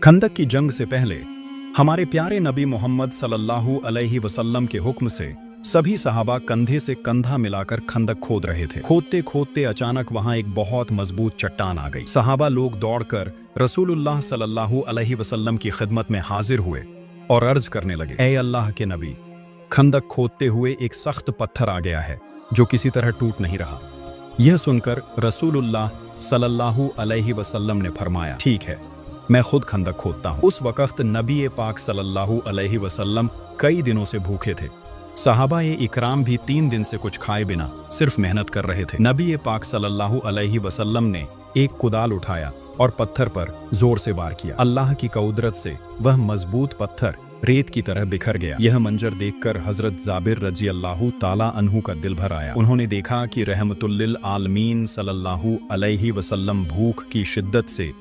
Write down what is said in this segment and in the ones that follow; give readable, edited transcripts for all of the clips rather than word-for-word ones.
खंदक की जंग से पहले हमारे प्यारे नबी मोहम्मद सल्लल्लाहु अलैहि वसल्लम के हुक्म से सभी सहाबा कंधे से कंधा मिलाकर खंदक खोद रहे थे। खोदते खोदते अचानक वहां एक बहुत मजबूत चट्टान आ गई। सहाबा लोग दौड़कर रसूलुल्लाह सल्लल्लाहु अलैहि वसल्लम की खिदमत में हाजिर हुए और अर्ज करने लगे, ऐ अल्लाह के नबी, खंदक खोदते हुए एक सख्त पत्थर आ गया है जो किसी तरह टूट नहीं रहा। यह सुनकर रसूलुल्लाह सल्लल्लाहु अलैहि वसल्लम ने फरमाया, ठीक है, मैं खुद खंदक खोदता हूँ। उस वक्त नबी पाक सल्लल्लाहु अलैहि वसल्लम कई दिनों से भूखे थे। सहाबा इकराम भी 3 दिन से कुछ खाए बिना सिर्फ मेहनत कर रहे थे। नबी पाक सल्लल्लाहु अलैहि वसल्लम ने एक कुदाल उठाया और पत्थर पर जोर से वार किया। अल्लाह की कुदरत से वह मजबूत पत्थर रेत की तरह बिखर गया। यह मंजर देखकर हजरत जाबिर रजी अल्लाहु ताला अन्हु का दिल भर आया। उन्होंने देखा कि रहमतुल लिल आलमीन सल्लल्लाहु अलैहि वसल्लम भूख की शिद्दत से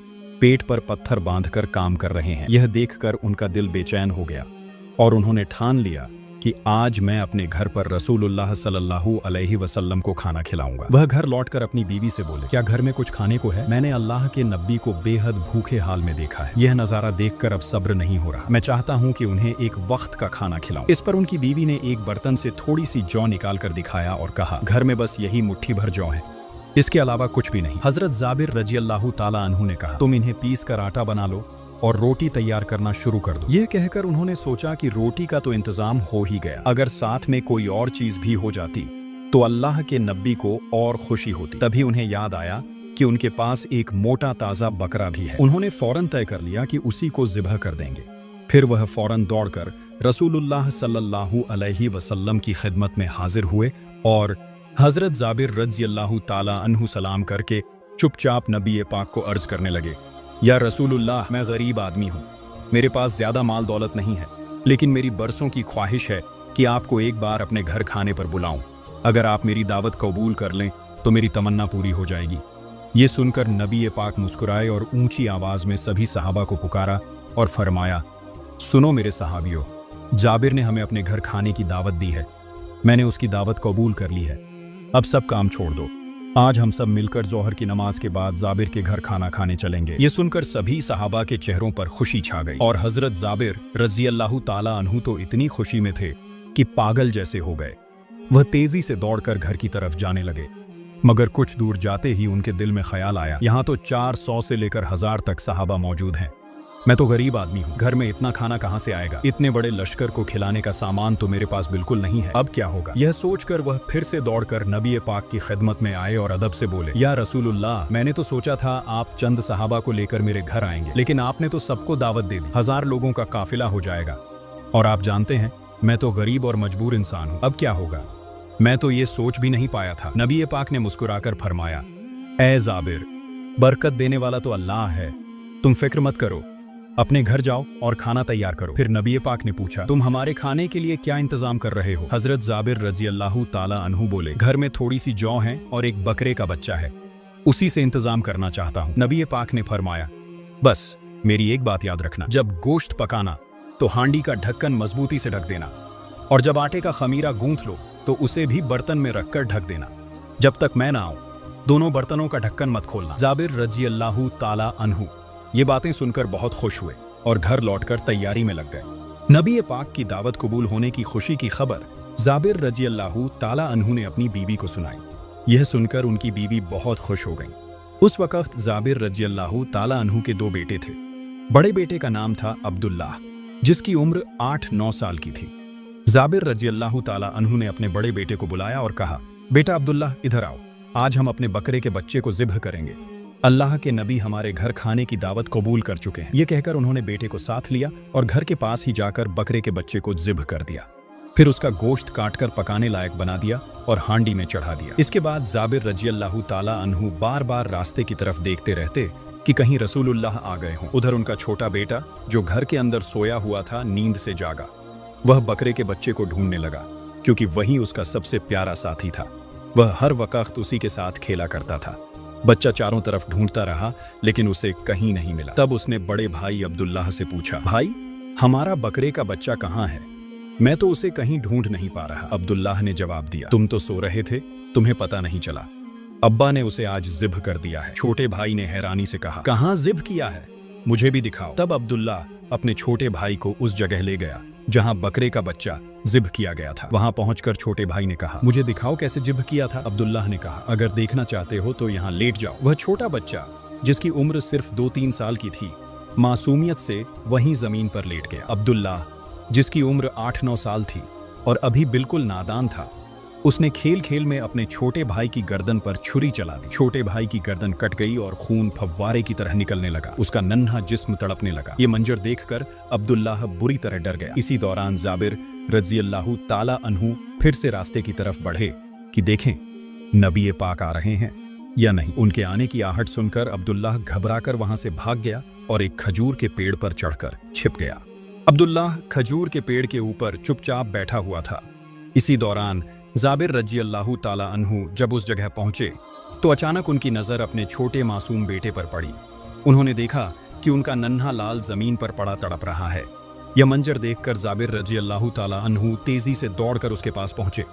पेट पर पत्थर बांधकर काम कर रहे हैं। यह देखकर उनका दिल बेचैन हो गया और उन्होंने ठान लिया कि आज मैं अपने घर पर रसूलुल्लाह सल्लल्लाहु अलैहि वसल्लम को खाना खिलाऊंगा। वह घर लौटकर अपनी बीवी से बोले, क्या घर में कुछ खाने को है? मैंने अल्लाह के नबी को बेहद भूखे हाल में देखा है। यह नजारा देखकर अब सब्र नहीं हो रहा। मैं चाहता हूं कि उन्हें एक वक्त का खाना खिलाऊं। इस पर उनकी बीवी ने एक बर्तन से थोड़ी सी जौ निकाल कर दिखाया और कहा, घर में बस यही मुट्ठी भर जौ है, इसके अलावा कुछ भी नहीं। हजरत जाबिर रजी अल्लाहु ताला अन्हु ने कहा, तुम इन्हें पीस कर आटा बना लो और रोटी तैयार करना शुरू कर दो। यह कहकर उन्होंने सोचा कि रोटी का तो इंतजाम हो ही गया, अगर साथ में कोई और चीज भी हो जाती तो अल्लाह के नबी को और खुशी होती। तभी उन्हें याद आया कि उनके पास एक मोटा ताजा बकरा भी है। उन्होंने फौरन तय कर लिया कि उसी को ज़िबह कर देंगे। फिर वह फौरन दौड़कर रसूलुल्लाह सल्लल्लाहु अलैहि वसल्लम की खिदमत में हाजिर हुए और हजरत जाबिर रज़ी अल्लाहु ताला अन्हु सलाम करके चुपचाप नबी पाक को अर्ज करने लगे, या रसूलुल्लाह, मैं गरीब आदमी हूँ, मेरे पास ज्यादा माल दौलत नहीं है, लेकिन मेरी बरसों की ख्वाहिश है कि आपको एक बार अपने घर खाने पर बुलाऊं। अगर आप मेरी दावत कबूल कर लें तो मेरी तमन्ना पूरी हो जाएगी। ये सुनकर नबी पाक मुस्कुराए और ऊंची आवाज में सभी सहाबा को पुकारा और फरमाया, सुनो मेरे सहाबियों, जाबिर ने हमें अपने घर खाने की दावत दी है, मैंने उसकी दावत कबूल कर ली है। अब सब काम छोड़ दो, आज हम सब मिलकर जोहर की नमाज के बाद जाबिर के घर खाना खाने चलेंगे। ये सुनकर सभी सहाबा के चेहरों पर खुशी छा गई और हजरत जाबिर रजी अल्लाहु ताला अन्हु तो इतनी खुशी में थे कि पागल जैसे हो गए। वह तेजी से दौड़कर घर की तरफ जाने लगे, मगर कुछ दूर जाते ही उनके दिल में ख्याल आया, यहाँ तो 400 से लेकर 1000 तक सहाबा मौजूद हैं। मैं तो गरीब आदमी हूँ, घर में इतना खाना कहाँ से आएगा? इतने बड़े लश्कर को खिलाने का सामान तो मेरे पास बिल्कुल नहीं है। अब क्या होगा? यह सोचकर वह फिर से दौड़कर नबी पाक की खिदमत में आए और अदब से बोले, या रसूलुल्लाह, मैंने तो सोचा था आप चंद सहाबा को लेकर मेरे घर आएंगे, लेकिन आपने तो सबको दावत दे दी, 1000 लोगों का काफिला हो जाएगा, और आप जानते हैं मैं तो गरीब और मजबूर इंसान हूँ, अब क्या होगा? मैं तो ये सोच भी नहीं पाया था। नबी पाक ने मुस्कुराकर फरमाया, ऐ जाबिर, बरकत देने वाला तो अल्लाह है, तुम फिक्र मत करो, अपने घर जाओ और खाना तैयार करो। फिर नबी पाक ने पूछा, तुम हमारे खाने के लिए क्या इंतजाम कर रहे हो? हजरत जाबिर रजी अल्लाहु ताला अन्हु बोले, घर में थोड़ी सी जौ है और एक बकरे का बच्चा है, उसी से इंतजाम करना चाहता हूँ। नबी पाक ने फरमाया, बस मेरी एक बात याद रखना, जब गोश्त पकाना तो हांडी का ढक्कन मजबूती से ढक देना, और जब आटे का खमीरा गूंथ लो तो उसे भी बर्तन में रखकर ढक देना, जब तक मैं ना आऊं दोनों बर्तनों का ढक्कन मत खोलना। जाबिर रजी अल्लाहु ताला अन्हु ये बातें सुनकर बहुत खुश हुए और घर लौटकर तैयारी में लग गए। नबी पाक की दावत कबूल होने की खुशी की खबर जाबिर रजी अल्लाहु ताला अन्हु ने अपनी बीवी को सुनाई। यह सुनकर उनकी बीवी बहुत खुश हो गई। उस वक्त जाबिर रजी अल्लाहु ताला अन्हु के 2 बेटे थे। बड़े बेटे का नाम था अब्दुल्लाह, जिसकी उम्र 8-9 साल की थी। जाबिर रजी अल्लाहु ताला अन्हु ने अपने बड़े बेटे को बुलाया और कहा, बेटा अब्दुल्लाह, इधर आओ, आज हम अपने बकरे के बच्चे को ज़िब्ह करेंगे। अल्लाह के नबी हमारे घर खाने की दावत कबूल कर चुके हैं। ये कहकर उन्होंने बेटे को साथ लिया और घर के पास ही जाकर बकरे के बच्चे को ज़िब्ह कर दिया। फिर उसका गोश्त काटकर पकाने लायक बना दिया और हांडी में चढ़ा दिया। इसके बाद जाबिर रजी अल्लाहु ताला अन्हु बार बार रास्ते की तरफ देखते रहते कि कहीं रसूलुल्लाह आ गए हों। उधर उनका छोटा बेटा जो घर के अंदर सोया हुआ था नींद से जागा। वह बकरे के बच्चे को ढूंढने लगा, क्योंकि वही उसका सबसे प्यारा साथी था। वह हर वक्त उसी के साथ खेला करता था। बच्चा चारों तरफ ढूंढता रहा, लेकिन उसे कहीं नहीं मिला। तब उसने बड़े भाई अब्दुल्लाह से पूछा, भाई, हमारा बकरे का बच्चा कहाँ है? मैं तो उसे कहीं ढूंढ नहीं पा रहा। अब्दुल्लाह ने जवाब दिया, तुम तो सो रहे थे, तुम्हें पता नहीं चला, अब्बा ने उसे आज ज़िब्ह कर दिया है। छोटे भाई ने हैरानी से कहा, कहाँ ज़िब्ह किया है? मुझे भी दिखाओ। तब अब्दुल्ला अपने छोटे भाई को उस जगह ले गया जहां बकरे का बच्चा ज़िब्ह किया गया था। वहां पहुंचकर छोटे भाई ने कहा, मुझे दिखाओ कैसे ज़िब्ह किया था। अब्दुल्लाह ने कहा, अगर देखना चाहते हो तो यहाँ लेट जाओ। वह छोटा बच्चा, जिसकी उम्र सिर्फ 2-3 साल की थी, मासूमियत से वहीं जमीन पर लेट गया। अब्दुल्ला, जिसकी उम्र 8-9 साल थी और अभी बिल्कुल नादान था, उसने खेल खेल में अपने छोटे भाई की गर्दन पर छुरी चला दी। छोटे भाई की गर्दन कट गई और खून फव्वारे की तरह निकलने लगा। उसका नन्हा जिस्म तड़पने लगा। ये मंजर देखकर अब्दुल्लाह बुरी तरह डर गया। इसी दौरान जाबिर रज़ियल्लाहु ताला अन्हु फिर से रास्ते की तरफ बढ़े कि देखें नबी पाक आ रहे हैं या नहीं। उनके आने की आहट सुनकर अब्दुल्लाह घबराकर वहां से भाग गया और एक खजूर के पेड़ पर चढ़कर छिप गया। अब्दुल्लाह खजूर के पेड़ के ऊपर चुपचाप बैठा हुआ था। इसी दौरान जाबिर रज़ियल्लाहु ताला अन्हु जब उस जगह पहुंचे तो अचानक उनकी नज़र अपने छोटे मासूम बेटे पर पड़ी। उन्होंने देखा कि उनका नन्हा लाल जमीन पर पड़ा तड़प रहा है। यह मंजर देखकर जाबिर रज़ियल्लाहु ताला अन्हु तेजी से दौड़कर उसके पास पहुंचे,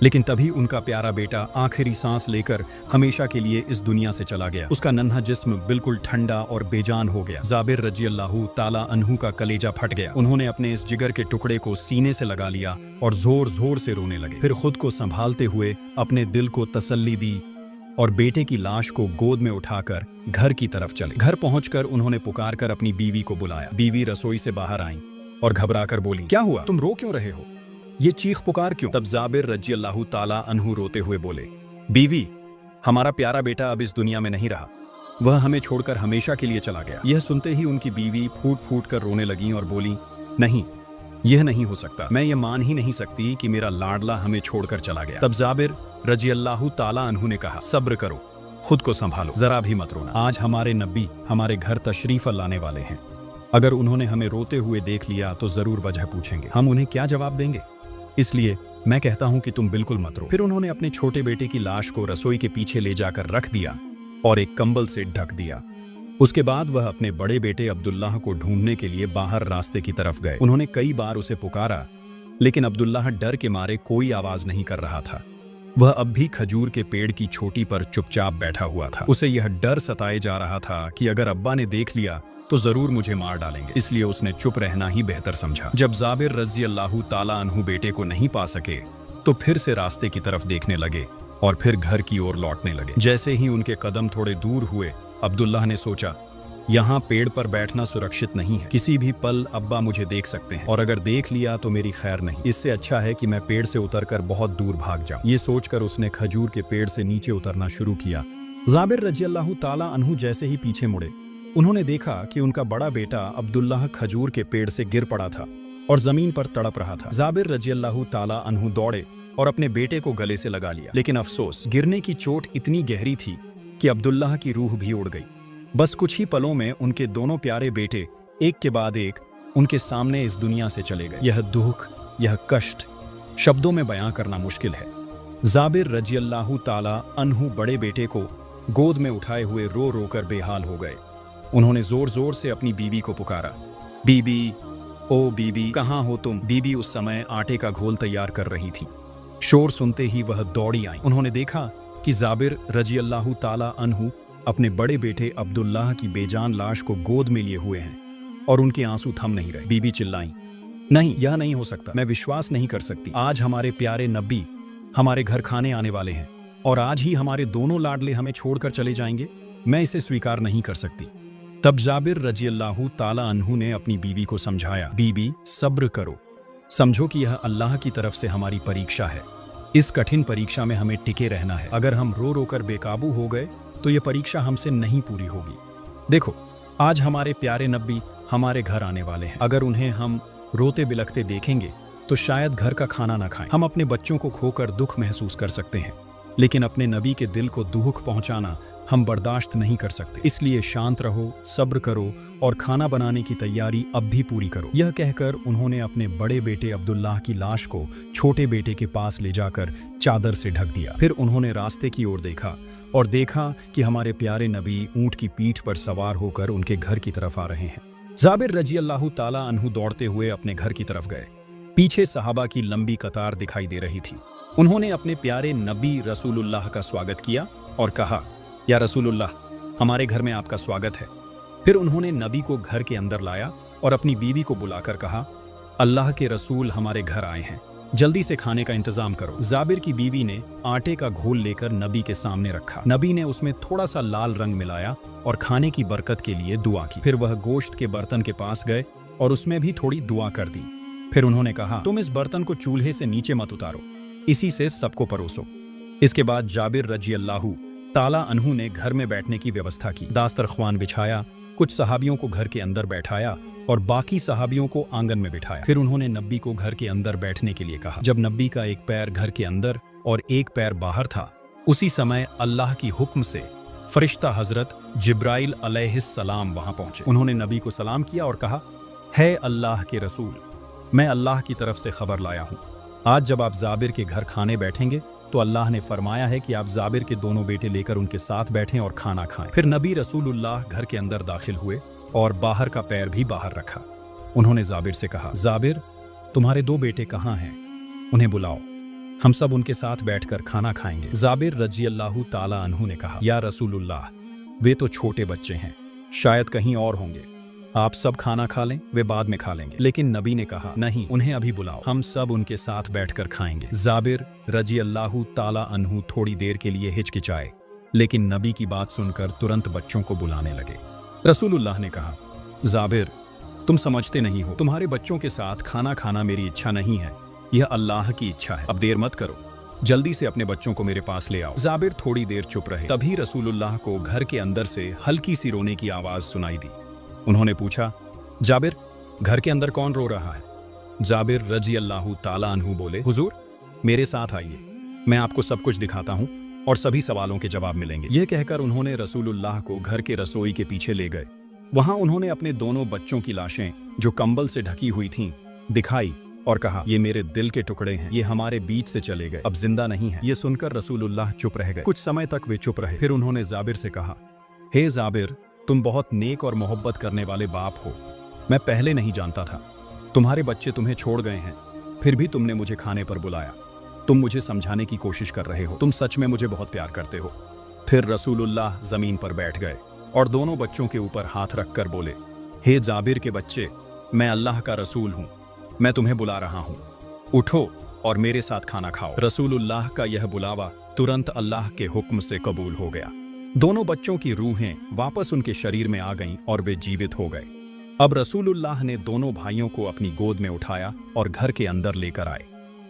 लेकिन तभी उनका प्यारा बेटा आखिरी सांस लेकर हमेशा के लिए इस दुनिया से चला गया। उसका नन्हा जिस्म बिल्कुल ठंडा और बेजान हो गया। जाबिर रज़ियल्लाहु ताला अन्हु का कलेजा फट गया। उन्होंने अपने इस जिगर के टुकड़े को सीने से लगा लिया और जोर जोर से रोने लगे। फिर खुद को संभालते हुए अपने दिल को तसल्ली दी और बेटे की लाश को गोद में उठाकर घर की तरफ चले। घर पहुंचकर उन्होंने पुकारकर अपनी बीवी को बुलाया। बीवी रसोई से बाहर आई और घबराकर बोली, क्या हुआ? तुम रो क्यों रहे हो? ये चीख पुकार क्यों? तब जाबिर रज़ियल्लाहु ताला अन्हु रोते हुए बोले, बीवी, हमारा प्यारा बेटा अब इस दुनिया में नहीं रहा। वह हमें छोड़कर हमेशा के लिए चला गया। यह सुनते ही उनकी बीवी फूट फूट कर रोने लगी और बोली, नहीं, यह नहीं हो सकता। मैं ये मान ही नहीं सकती कि मेरा लाडला हमें छोड़कर चला गया। तब जाबिर रज़ियल्लाहु ताला अन्हु ने कहा, सब्र करो, खुद को संभालो, जरा भी मत रोना। आज हमारे नबी हमारे घर तशरीफ लाने वाले हैं। अगर उन्होंने हमें रोते हुए देख लिया तो जरूर वजह पूछेंगे। हम उन्हें क्या जवाब देंगे? इसलिए मैं कहता हूं कि तुम बिल्कुल मत रो। फिर उन्होंने अपने छोटे बेटे की लाश को रसोई के पीछे ले जाकर रख दिया और एक कंबल से ढक दिया। उसके बाद वह अपने बड़े बेटे अब्दुल्लाह को ढूंढने के लिए बाहर रास्ते की तरफ गए। उन्होंने कई बार उसे पुकारा, लेकिन अब्दुल्लाह डर के मारे कोई आवाज नहीं कर रहा था। वह अब भी खजूर के पेड़ की चोटी पर चुपचाप बैठा हुआ था। उसे यह डर सताए जा रहा था कि अगर अब्बा ने देख लिया तो जरूर मुझे मार डालेंगे। इसलिए उसने चुप रहना ही बेहतर समझा। जब जाबिर रज़ियल्लाहु ताला अन्हु बेटे को नहीं पा सके तो फिर से रास्ते की तरफ देखने लगे और फिर घर की ओर लौटने लगे। जैसे ही उनके कदम थोड़े दूर हुए, अब्दुल्लाह ने सोचा, यहाँ पेड़ पर बैठना सुरक्षित नहीं है। किसी भी पल अब्बा मुझे देख सकते हैं और अगर देख लिया तो मेरी खैर नहीं। इससे अच्छा है कि मैं पेड़ से उतरकर बहुत दूर भाग जाऊं। ये सोचकर उसने खजूर के पेड़ से नीचे उतरना शुरू किया। जाबिर रज़ियल्लाहु ताला अन्हु जैसे ही पीछे मुड़े, उन्होंने देखा कि उनका बड़ा बेटा अब्दुल्लाह खजूर के पेड़ से गिर पड़ा था और जमीन पर तड़प रहा था। जाबिर रज़ियल्लाहु ताला अन्हु दौड़े और अपने बेटे को गले से लगा लिया, लेकिन अफसोस, गिरने की चोट इतनी गहरी थी कि अब्दुल्लाह की रूह भी उड़ गई। बस कुछ ही पलों में उनके दोनों प्यारे बेटे एक के बाद एक उनके सामने इस दुनिया से चले गए। यह दुख, यह कष्ट शब्दों में बयां करना मुश्किल है। जाबिर रज़ियल्लाहु ताला अन्हु बड़े बेटे को गोद में उठाए हुए रो रो कर बेहाल हो गए। उन्होंने जोर जोर से अपनी बीवी को पुकारा, बीबी, ओ बीबी, कहाँ हो तुम? बीबी उस समय आटे का घोल तैयार कर रही थी। शोर सुनते ही वह दौड़ी आई। उन्होंने देखा कि जाबिर रज़ियल्लाहु ताला अन्हु अपने बड़े बेटे अब्दुल्लाह की बेजान लाश को गोद में लिए हुए हैं और उनके आंसू थम नहीं रहे। बीबी चिल्लाई, नहीं, यह नहीं हो सकता। मैं विश्वास नहीं कर सकती। आज हमारे प्यारे नबी हमारे घर खाने आने वाले हैं और आज ही हमारे दोनों लाडले हमें छोड़कर चले जाएंगे। मैं इसे स्वीकार नहीं कर सकती। तब जाबिर रज़ियल्लाहु ताला अन्हु ने अपनी बीवी को समझाया, बीबी, सब्र करो, समझो कि यह अल्लाह की तरफ से हमारी परीक्षा है। इस कठिन परीक्षा में हमें टिके रहना है। अगर हम रो रो कर बेकाबू हो गए तो यह परीक्षा हमसे नहीं पूरी होगी। देखो, आज हमारे प्यारे नबी हमारे घर आने वाले हैं। अगर उन्हें हम रोते बिलखते देखेंगे तो शायद घर का खाना ना खाएं। हम अपने बच्चों को खोकर दुख महसूस कर सकते हैं, लेकिन अपने नबी के दिल को दुख पहुंचाना हम बर्दाश्त नहीं कर सकते। इसलिए शांत रहो, सब्र करो और खाना बनाने की तैयारी अब भी पूरी करो। यह कहकर उन्होंने अपने बड़े बेटे अब्दुल्लाह की लाश को छोटे बेटे के पास ले जाकर चादर से ढक दिया। फिर उन्होंने रास्ते की ओर देखा और देखा कि हमारे प्यारे नबी ऊंट की पीठ पर सवार होकर उनके घर की तरफ आ रहे हैं। जाबिर रज़ियल्लाहु ताला अन्हु दौड़ते हुए अपने घर की तरफ गए। पीछे सहाबा की लंबी कतार दिखाई दे रही थी। उन्होंने अपने प्यारे नबी रसूलुल्लाह का स्वागत किया और कहा, या रसूलुल्लाह, हमारे घर में आपका स्वागत है। फिर उन्होंने नबी को घर के अंदर लाया और अपनी बीवी को बुलाकर कहा, अल्लाह के रसूल हमारे घर आए हैं, जल्दी से खाने का इंतजाम करो। जाबिर की बीवी ने आटे का घोल लेकर नबी के सामने रखा। नबी ने उसमें थोड़ा सा लाल रंग मिलाया और खाने की बरकत के लिए दुआ की। फिर वह गोश्त के बर्तन के पास गए और उसमें भी थोड़ी दुआ कर दी। फिर उन्होंने कहा, तुम इस बर्तन को चूल्हे से नीचे मत उतारो, इसी से सबको परोसो। इसके बाद जाबिर रजी अल्लाहु ताला अन्हु ने घर में बैठने की व्यवस्था की। दास्तरख्वान बिछाया, कुछ सहाबियों को घर के अंदर बैठाया और बाकी सहाबियों को आंगन में बिठाया। फिर उन्होंने नबी को घर के अंदर बैठने के लिए कहा। जब नबी का एक पैर घर के अंदर और एक पैर बाहर था, उसी समय अल्लाह की हुक्म से फरिश्ता हजरत जिब्राइल अलैहिस्सलाम वहां पहुंचे। उन्होंने नबी को सलाम किया और कहा, है अल्लाह के रसूल, मैं अल्लाह की तरफ से खबर लाया हूं। आज जब आप जाबिर के घर खाने बैठेंगे तो अल्लाह ने फरमाया है कि आप जाबिर के दोनों बेटे लेकर उनके साथ बैठें और खाना खाएं। फिर नबी रसूलुल्लाह घर के अंदर दाखिल हुए और बाहर का पैर भी बाहर रखा। उन्होंने जाबिर से कहा, जाबिर, तुम्हारे दो बेटे कहाँ हैं? उन्हें बुलाओ, हम सब उनके साथ बैठकर खाना खाएंगे। जाबिर रजी अल्लाहु ताला अन्हु ने कहा, या रसूलुल्लाह, वे तो छोटे बच्चे हैं, शायद कहीं और होंगे, आप सब खाना खा लें, वे बाद में खा लेंगे। लेकिन नबी ने कहा, नहीं, उन्हें अभी बुलाओ, हम सब उनके साथ बैठकर खाएंगे। जाबिर रजी अल्लाहु ताला अन्हु थोड़ी देर के लिए हिचकिचाए, लेकिन नबी की बात सुनकर तुरंत बच्चों को बुलाने लगे। रसूलुल्लाह ने कहा, जाबिर, तुम समझते नहीं हो, तुम्हारे बच्चों के साथ खाना खाना मेरी इच्छा नहीं है, यह अल्लाह की इच्छा है। अब देर मत करो, जल्दी से अपने बच्चों को मेरे पास ले आओ। जाबिर थोड़ी देर चुप रहे। तभी रसूलुल्लाह को घर के अंदर से हल्की सी रोने की आवाज सुनाई दी। उन्होंने पूछा, जाबिर, घर के अंदर कौन रो रहा है? जाबिर रजी अल्लाहु ताला अन्हु बोले, हुजूर, मेरे साथ आइए, मैं आपको सब कुछ दिखाता हूँ और सभी सवालों के जवाब मिलेंगे। यह कहकर उन्होंने रसूलुल्लाह को घर के रसोई के पीछे ले गए। वहां उन्होंने अपने दोनों बच्चों की लाशें, जो कंबल से ढकी हुई थीं, दिखाई और कहा, ये मेरे दिल के टुकड़े हैं, ये हमारे बीच से चले गए, अब जिंदा नहीं है। ये सुनकर रसूलुल्लाह चुप रह गए। कुछ समय तक वे चुप रहे। फिर उन्होंने जाबिर से कहा, हे जाबिर, तुम बहुत नेक और मोहब्बत करने वाले बाप हो, मैं पहले नहीं जानता था। तुम्हारे बच्चे तुम्हें छोड़ गए हैं, फिर भी तुमने मुझे खाने पर बुलाया। तुम मुझे समझाने की कोशिश कर रहे हो, तुम सच में मुझे बहुत प्यार करते हो। फिर रसूलुल्लाह जमीन पर बैठ गए और दोनों बच्चों के ऊपर हाथ रखकर बोले, हे जाबिर के बच्चे, मैं अल्लाह का रसूल हूँ, मैं तुम्हें बुला रहा हूँ, उठो और मेरे साथ खाना खाओ। रसूलुल्लाह का यह बुलावा तुरंत अल्लाह के हुक्म से कबूल हो गया। दोनों बच्चों की रूहें वापस उनके शरीर में आ गईं और वे जीवित हो गए। अब रसूलुल्लाह ने दोनों भाइयों को अपनी गोद में उठाया और घर के अंदर लेकर आए।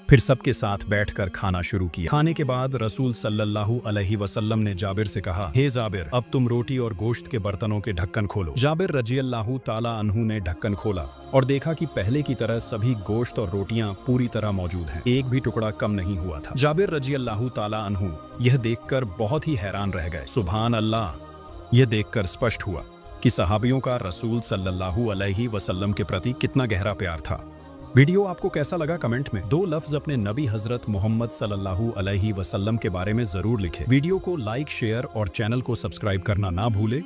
फिर सबके साथ बैठकर खाना शुरू किया। खाने के बाद रसूल सल्लल्लाहु अलैहि वसल्लम ने जाबिर से कहा, हे जाबिर, अब तुम रोटी और गोश्त के बर्तनों के ढक्कन खोलो। जाबिर रजी अल्लाहु ताला अन्हु ने ढक्कन खोला और देखा कि पहले की तरह सभी गोश्त और रोटियां पूरी तरह मौजूद हैं, एक भी टुकड़ा कम नहीं हुआ था। जाबिर रजी अल्लाहु ताला अन्हु यह देखकर बहुत ही हैरान रह गए। सुभान अल्लाह, यह देखकर स्पष्ट हुआ कि सहाबियों का रसूल सल्लल्लाहु अलैहि वसल्लम के प्रति कितना गहरा प्यार था। वीडियो आपको कैसा लगा कमेंट में 2 लफ्ज अपने नबी हजरत मोहम्मद सल्लल्लाहु अलैहि वसल्लम के बारे में जरूर लिखें। वीडियो को लाइक, शेयर और चैनल को सब्सक्राइब करना ना भूलें।